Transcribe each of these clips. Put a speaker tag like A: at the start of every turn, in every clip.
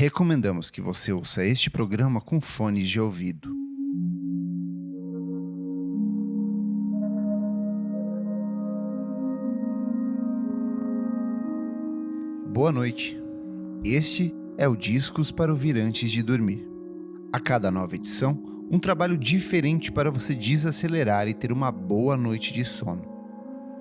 A: Recomendamos que você ouça este programa com fones de ouvido. Boa noite. Este é o Discos para ouvir antes de dormir. A cada nova edição, um trabalho diferente para você desacelerar e ter uma boa noite de sono.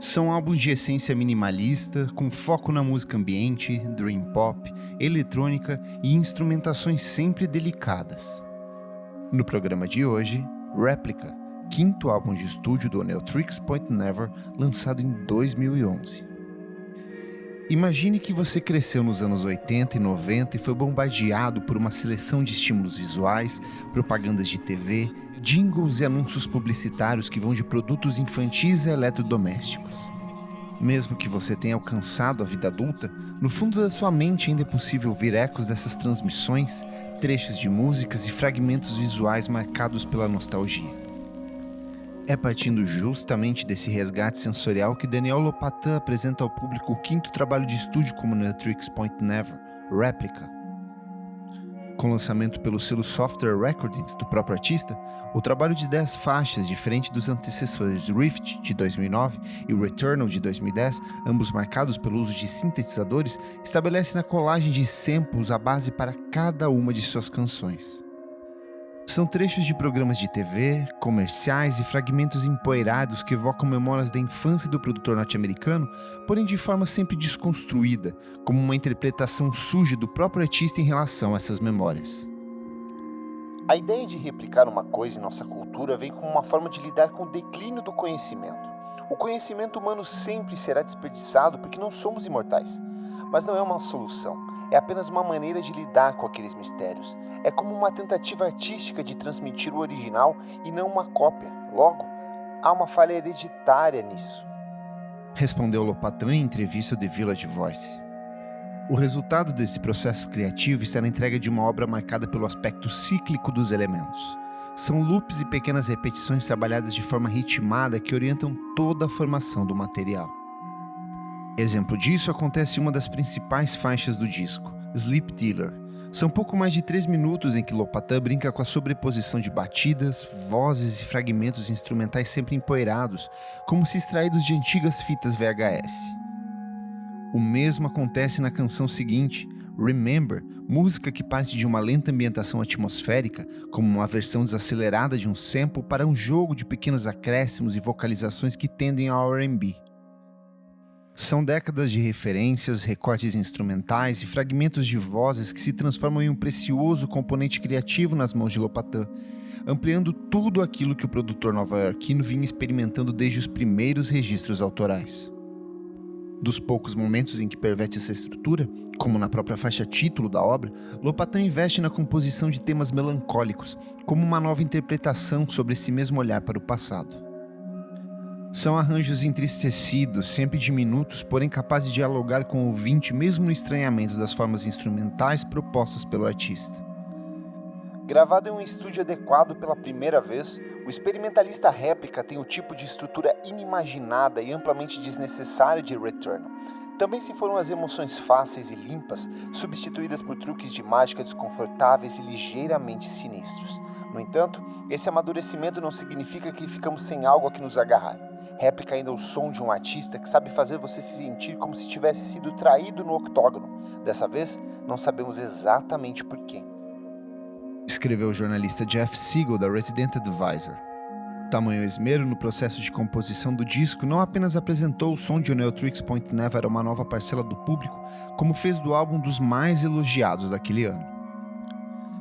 A: São álbuns de essência minimalista, com foco na música ambiente, dream pop, eletrônica e instrumentações sempre delicadas. No programa de hoje, Replica, quinto álbum de estúdio do Neotrix Point Never, lançado em 2011. Imagine que você cresceu nos anos 80 e 90 e foi bombardeado por uma seleção de estímulos visuais, propagandas de TV, jingles e anúncios publicitários que vão de produtos infantis a eletrodomésticos. Mesmo que você tenha alcançado a vida adulta, no fundo da sua mente ainda é possível ouvir ecos dessas transmissões, trechos de músicas e fragmentos visuais marcados pela nostalgia. É partindo justamente desse resgate sensorial que Daniel Lopatin apresenta ao público o quinto trabalho de estúdio como Neotrix Point Never, Replica. Com lançamento pelo selo Software Recordings do próprio artista, o trabalho de 10 faixas, diferente dos antecessores Rift, de 2009, e Returnal, de 2010, ambos marcados pelo uso de sintetizadores, estabelece na colagem de samples a base para cada uma de suas canções. São trechos de programas de TV, comerciais e fragmentos empoeirados que evocam memórias da infância do produtor norte-americano, porém de forma sempre desconstruída, como uma interpretação suja do próprio artista em relação a essas memórias. A ideia de replicar uma coisa em nossa cultura vem como uma forma de lidar com o declínio do conhecimento. O conhecimento humano sempre será desperdiçado porque não somos imortais, mas não é uma solução. É apenas uma maneira de lidar com aqueles mistérios. É como uma tentativa artística de transmitir o original e não uma cópia. Logo, há uma falha hereditária nisso. Respondeu Lopatin em entrevista ao The Village Voice. O resultado desse processo criativo está na entrega de uma obra marcada pelo aspecto cíclico dos elementos. São loops e pequenas repetições trabalhadas de forma ritmada que orientam toda a formação do material. Exemplo disso acontece em uma das principais faixas do disco, Sleep Dealer. São pouco mais de 3 minutos em que Lopatin brinca com a sobreposição de batidas, vozes e fragmentos instrumentais sempre empoeirados, como se extraídos de antigas fitas VHS. O mesmo acontece na canção seguinte, Remember, música que parte de uma lenta ambientação atmosférica, como uma versão desacelerada de um sample para um jogo de pequenos acréscimos e vocalizações que tendem ao R&B. São décadas de referências, recortes instrumentais e fragmentos de vozes que se transformam em um precioso componente criativo nas mãos de Lopatin, ampliando tudo aquilo que o produtor nova-iorquino vinha experimentando desde os primeiros registros autorais. Dos poucos momentos em que perverte essa estrutura, como na própria faixa título da obra, Lopatin investe na composição de temas melancólicos, como uma nova interpretação sobre esse mesmo olhar para o passado. São arranjos entristecidos, sempre diminutos, porém capazes de dialogar com o ouvinte mesmo no estranhamento das formas instrumentais propostas pelo artista. Gravado em um estúdio adequado pela primeira vez, o experimentalista Replica tem o tipo de estrutura inimaginada e amplamente desnecessária de Returnal. Também se foram as emoções fáceis e limpas, substituídas por truques de mágica desconfortáveis e ligeiramente sinistros. No entanto, esse amadurecimento não significa que ficamos sem algo a que nos agarrar. Replica ainda o som de um artista que sabe fazer você se sentir como se tivesse sido traído no octógono. Dessa vez, não sabemos exatamente por quê. Escreveu o jornalista Jeff Siegel da Resident Advisor. Tamanho esmero no processo de composição do disco não apenas apresentou o som de Neotrix Point Never a uma nova parcela do público, como fez do álbum um dos mais elogiados daquele ano.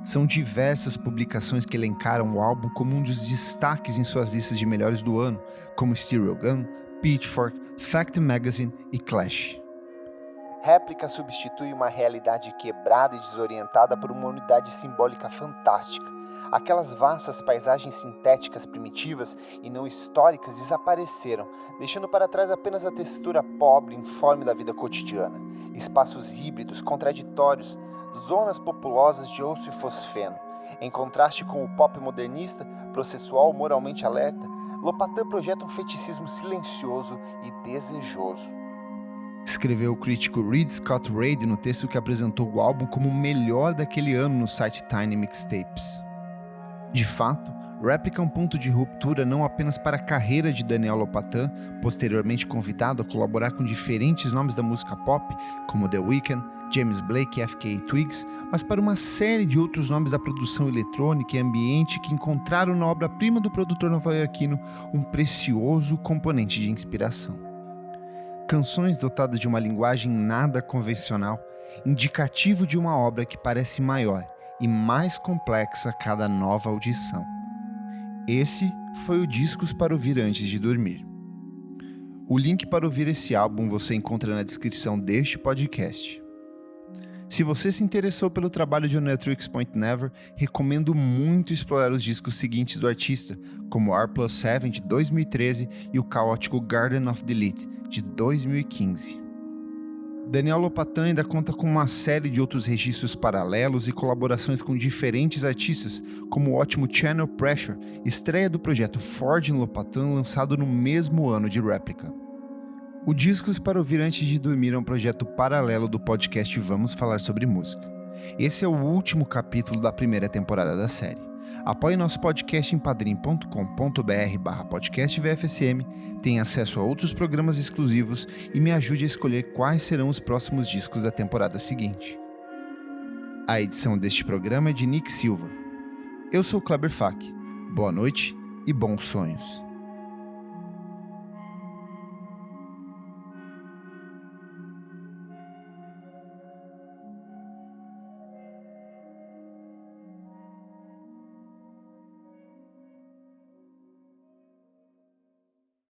A: São diversas publicações que elencaram o álbum como um dos destaques em suas listas de melhores do ano, como Stereo Gun, Pitchfork, Fact Magazine e Clash. Replica substitui uma realidade quebrada e desorientada por uma unidade simbólica fantástica. Aquelas vastas paisagens sintéticas primitivas e não históricas desapareceram, deixando para trás apenas a textura pobre e informe da vida cotidiana. Espaços híbridos, contraditórios, zonas populosas de osso e fosfeno. Em contraste com o pop modernista, processual, moralmente alerta, Lopatin projeta um feticismo silencioso e desejoso. escreveu o crítico Reed Scott Reid no texto que apresentou o álbum como o melhor daquele ano no site Tiny Mixtapes. De fato, Replica é um ponto de ruptura não apenas para a carreira de Daniel Lopatin, posteriormente convidado a colaborar com diferentes nomes da música pop, como The Weeknd, James Blake e FKA Twigs, mas para uma série de outros nomes da produção eletrônica e ambiente que encontraram na obra-prima do produtor nova-iorquino um precioso componente de inspiração. Canções dotadas de uma linguagem nada convencional, indicativo de uma obra que parece maior e mais complexa a cada nova audição. Esse foi o Discos para ouvir antes de dormir. O link para ouvir esse álbum você encontra na descrição deste podcast. Se você se interessou pelo trabalho de Oneatrix Point Never, recomendo muito explorar os discos seguintes do artista, como R+7 de 2013 e o caótico Garden of Delete de 2015. Daniel Lopatin ainda conta com uma série de outros registros paralelos e colaborações com diferentes artistas, como o ótimo Channel Pressure, estreia do projeto Forge Lopatin lançado no mesmo ano de Replica. O Discos para ouvir antes de dormir é um projeto paralelo do podcast Vamos Falar Sobre Música. Esse é o último capítulo da primeira temporada da série. Apoie nosso podcast em padrim.com.br/podcastvfsm, tenha acesso a outros programas exclusivos e me ajude a escolher quais serão os próximos discos da temporada seguinte. A edição deste programa é de Nick Silva. Eu sou Kleber Fak. Boa noite e bons sonhos.